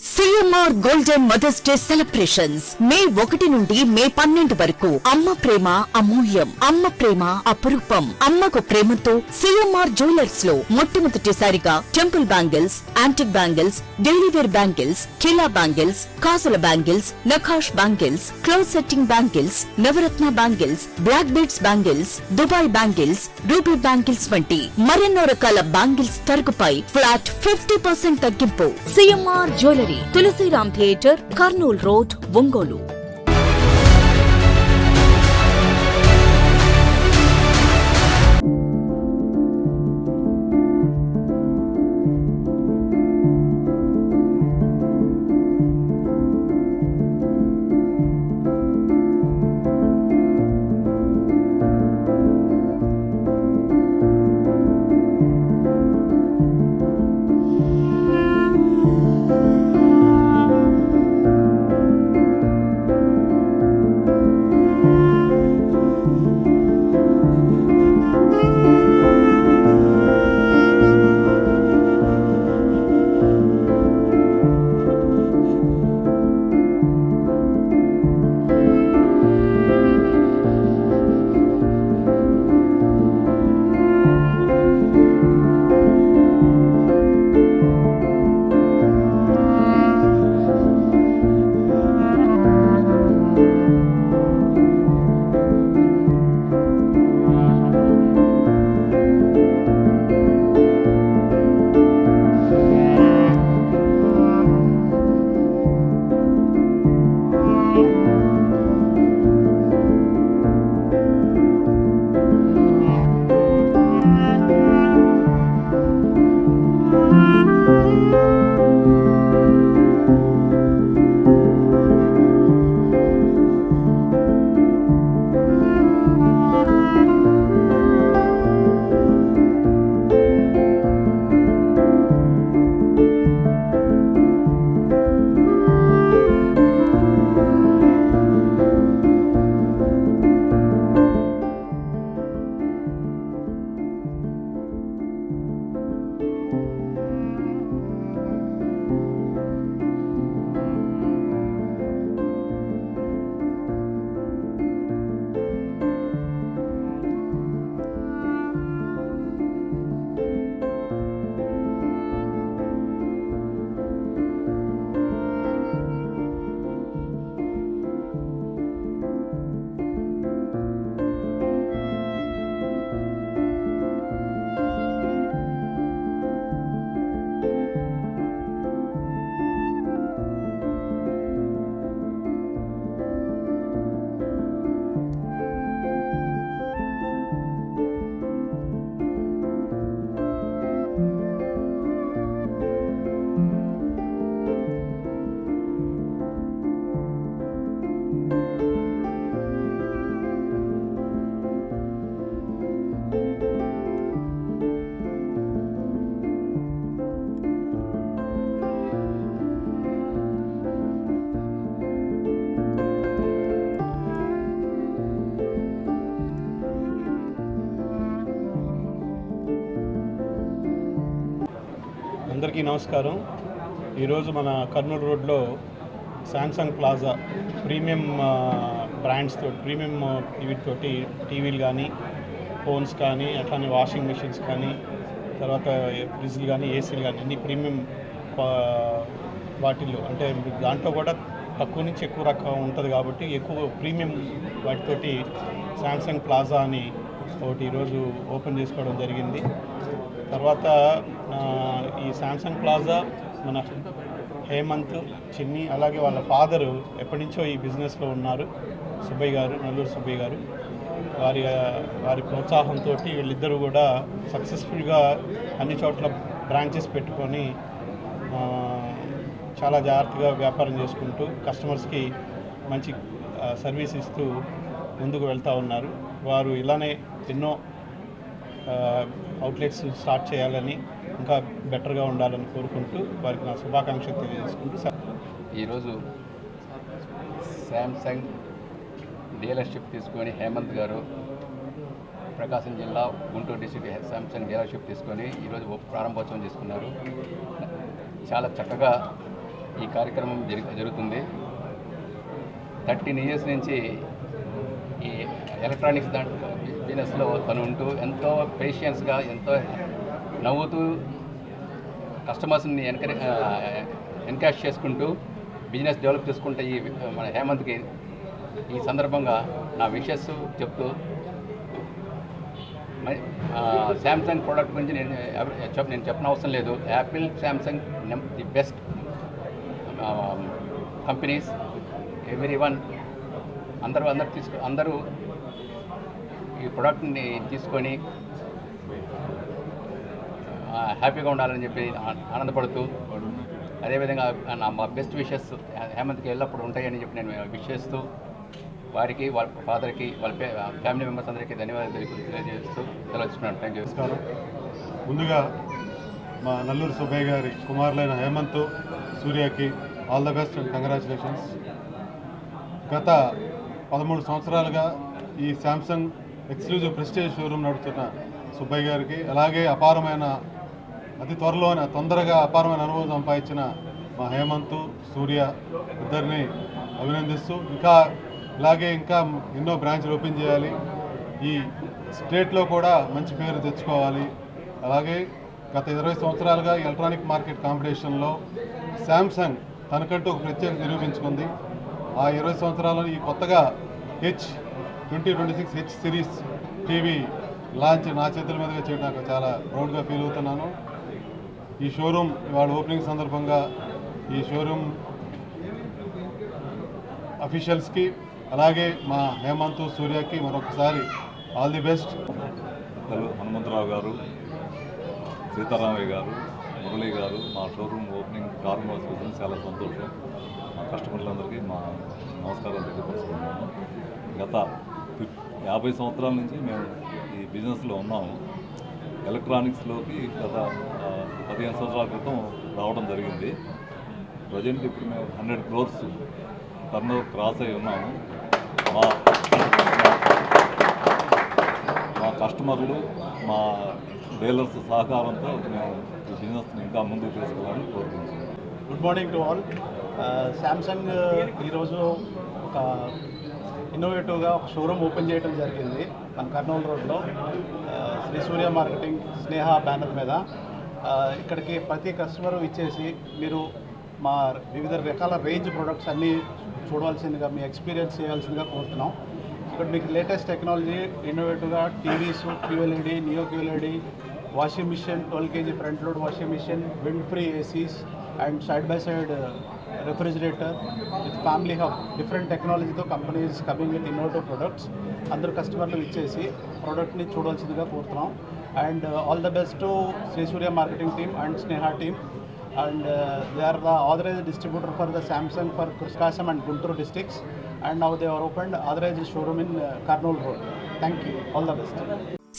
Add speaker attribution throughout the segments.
Speaker 1: CMR golden mother's day celebrations May 1 నుండి మే 12 వరకు. అమ్మ ప్రేమ అమూల్యం, అమ్మ ప్రేమ అపురూపం. అమ్మకు ప్రేమతో సిఎంఆర్ జ్యువెలర్స్ లో మొట్టమొదటిసారిగా temple bangles, antique bangles, daily wear bangles, కిలా బ్యాంగిల్స్, కాసుల బ్యాంగిల్స్, నఖాష్ bangles, close setting bangles, Navaratna bangles, black beads bangles, Dubai bangles, ruby bangles వంటి మరెన్నో రకాల బ్యాంగిల్స్ తరుగుపై ఫ్లాట్ 50% తగ్గింపు. CMR jewellery, Tulasiram theatre, Kurnool road, Ongole.
Speaker 2: అందరికీ నమస్కారం. ఈరోజు మన కర్నూలు రోడ్లో శాంసంగ్ ప్లాజా ప్రీమియం బ్రాండ్స్తో ప్రీమియం వీటితోటి టీవీలు కానీ, ఫోన్స్ కానీ, అట్లానే వాషింగ్ మెషిన్స్ కానీ, తర్వాత ఫ్రిడ్జ్లు కానీ, ఏసీలు కానీ అన్ని ప్రీమియం వాటిల్లో, అంటే దాంట్లో కూడా తక్కువ నుంచి ఎక్కువ రకం ఉంటుంది కాబట్టి ఎక్కువ ప్రీమియం వాటితోటి శాంసంగ్ ప్లాజా అని ఒకటి ఈరోజు ఓపెన్ చేసుకోవడం జరిగింది. తర్వాత ఈ శాంసంగ్ ప్లాజా మన హేమంత్, చిన్ని, అలాగే వాళ్ళ ఫాదరు ఎప్పటి నుంచో ఈ బిజినెస్లో ఉన్నారు, సుబ్బయ్య గారు, నల్లూరు సుబ్బయ్య గారు. వారి ప్రోత్సాహంతో వీళ్ళిద్దరూ కూడా సక్సెస్ఫుల్గా అన్ని చోట్ల బ్రాంచెస్ పెట్టుకొని చాలా జాగ్రత్తగా వ్యాపారం చేసుకుంటూ కస్టమర్స్కి మంచి సర్వీస్ ఇస్తూ ముందుకు వెళ్తూ ఉన్నారు. వారు ఇలానే ఎన్నో అవుట్లెట్స్ స్టార్ట్ చేయాలని, ఇంకా బెటర్గా ఉండాలని కోరుకుంటూ వారికి నా శుభాకాంక్షలు తెలియజేసుకుంటూ
Speaker 3: ఈరోజు శాంసంగ్ డీలర్షిప్ తీసుకొని హేమంత్ గారు ప్రకాశం జిల్లా గుంటూరు డిస్ట్రిక్ట్ శాంసంగ్ డీలర్షిప్ తీసుకొని ఈరోజు ప్రారంభోత్సవం చేసుకున్నారు. చాలా చక్కగా ఈ కార్యక్రమం జరుగుతుంది. 13 years నుంచి ఈ ఎలక్ట్రానిక్స్ బిజినెస్లో తను ఉంటూ ఎంతో పేషియన్స్గా, ఎంతో నవ్వుతూ కస్టమర్స్ని ఎన్కరేజ్ చేసుకుంటూ బిజినెస్ డెవలప్ చేసుకుంటే ఈ మన హేమంత్కి ఈ సందర్భంగా నా విషెస్ చెప్తూ, శాంసంగ్ ప్రోడక్ట్ గురించి నేను చెప్పిన అవసరం లేదు. Apple, Samsung the best companies. Everyone అందరూ ఈ ప్రోడక్ట్ని తీసుకొని హ్యాపీగా ఉండాలని చెప్పి ఆనందపడుతూ, అదేవిధంగా మా బెస్ట్ విషెస్ హేమంత్కి ఎల్లప్పుడూ ఉంటాయని చెప్పి నేను విష్ చేస్తూ, వారికి, వాళ్ళ ఫాదర్కి, వాళ్ళ ఫ్యామిలీ మెంబర్స్ అందరికీ ధన్యవాదాలు తెలియజేస్తూ సెలవుస్తున్నాను. Thank you.
Speaker 4: నమస్కారం. ముందుగా మా నల్లూరు సుబ్బయ్య గారి కుమారులైన హేమంత్, సూర్యకి all the best and congratulations. గత 13 సంవత్సరాలుగా ఈ శాంసంగ్ ఎక్స్క్లూజివ్ ప్రెస్టేజ్ షోరూమ్ నడుపుతున్న సుబ్బయ్య గారికి, అలాగే తొందరగా అపారమైన అనుభవం సంపాదించిన మా హేమంత్, సూర్య ఇద్దరిని అభినందిస్తూ, ఇంకా ఎన్నో బ్రాంచ్లు ఓపెన్ చేయాలి, ఈ స్టేట్లో కూడా మంచి పేరు తెచ్చుకోవాలి. అలాగే గత 20 సంవత్సరాలుగా ఎలక్ట్రానిక్ మార్కెట్ కాంపిటీషన్లో శాంసంగ్ తనకంటూ ఒక ప్రత్యేకత నిరూపించుకుంది. ఆ 20 సంవత్సరాల్లో ఈ కొత్తగా 2026 హెచ్ సిరీస్ టీవీ లాంచ్ నా చేతుల మీదుగా చేయడం నాకు చాలా ప్రౌడ్గా ఫీల్ అవుతున్నాను. ఈ షోరూమ్ ఇవాళ ఓపెనింగ్ సందర్భంగా ఈ షోరూమ్ అఫీషియల్స్కి, అలాగే మా హేమంత్, సూర్యకి మరొకసారి ఆల్ ది బెస్ట్.
Speaker 5: హనుమంతరావు గారు, సీతారామయ్య గారు, మురళి గారు మా షోరూమ్ ఓపెనింగ్ ప్రారంభోత్సవం చాలా సంతోషం. మా కస్టమర్లందరికీ మా నమస్కారాలు తెలియపరుచుకున్నాను. గత 50 సంవత్సరాల నుంచి మేము ఈ బిజినెస్లో ఉన్నాము. ఎలక్ట్రానిక్స్లోకి గత 15 సంవత్సరాల క్రితం రావడం జరిగింది. ప్రజెంట్ ఇప్పుడు మేము 100 crores టర్నోవర్ క్రాస్ అయి ఉన్నాము. మా కస్టమర్లు, మా డీలర్స్ సహకారంతో మేము ఈ బిజినెస్ని ఇంకా ముందుకు తీసుకెళ్ళాలని కోరుకుంటున్నాం.
Speaker 6: Good morning to all. Samsung ఈరోజు ఒక ఇన్నోవేటివ్గా ఒక షోరూమ్ ఓపెన్ చేయడం జరిగింది మన కర్నూలు రోడ్లో, శ్రీ సూర్య మార్కెటింగ్ స్నేహ బ్యానర్ మీద. ఇక్కడికి ప్రతి కస్టమర్ ఇచ్చేసి మీరు మా వివిధ రకాల రేంజ్ ప్రొడక్ట్స్ అన్నీ చూడవలసిందిగా, మీ ఎక్స్పీరియన్స్ చేయాల్సిందిగా కోరుతున్నాం. ఇక్కడ మీకు లేటెస్ట్ టెక్నాలజీ ఇన్నోవేటివ్గా TVs, QLED, neo QLED, washing machine, 12 kg front load washing machine, wind free ACs and side by side refrigerator with family hub. Different టెక్నాలజీతో companies coming with innovative products. అందరూ కస్టమర్లు ఇచ్చేసి ప్రోడక్ట్ని చూడాల్సిందిగా కోరుతున్నాం. And all the best to Shri Surya marketing team and Sneha team. And they are the authorized distributor for the Samsung for Kurskasam and Guntur districts, and now they are opened authorized showroom in Karnool Road. Thank you. All the best.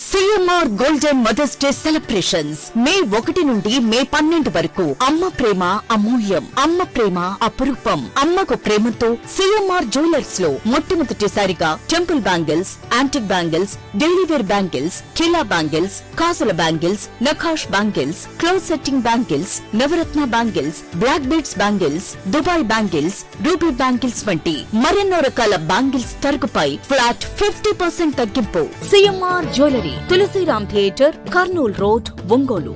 Speaker 1: CMR Golden Mother's Day celebrations May 1 నుండి May 12 వరకు. అమ్మ ప్రేమ అమూల్యం, అమ్మ ప్రేమ అపురూపం. అమ్మకు ప్రేమతో CMR jewellers లో మొట్టమొదటిసారిగా temple bangles, antique bangles, daily wear bangles, కిలా bangles, కాసుల బ్యాంగిల్స్, నఖాష్ bangles, close setting bangles, Navaratna bangles, black beads bangles, Dubai bangles, ruby bangles వంటి మరెన్నో రకాల బ్యాంగిల్స్ తరుగుపై ఫ్లాట్ 50% తగ్గింపు. CMR jewellery, Tulasiram theatre, Kurnool road, Ongole.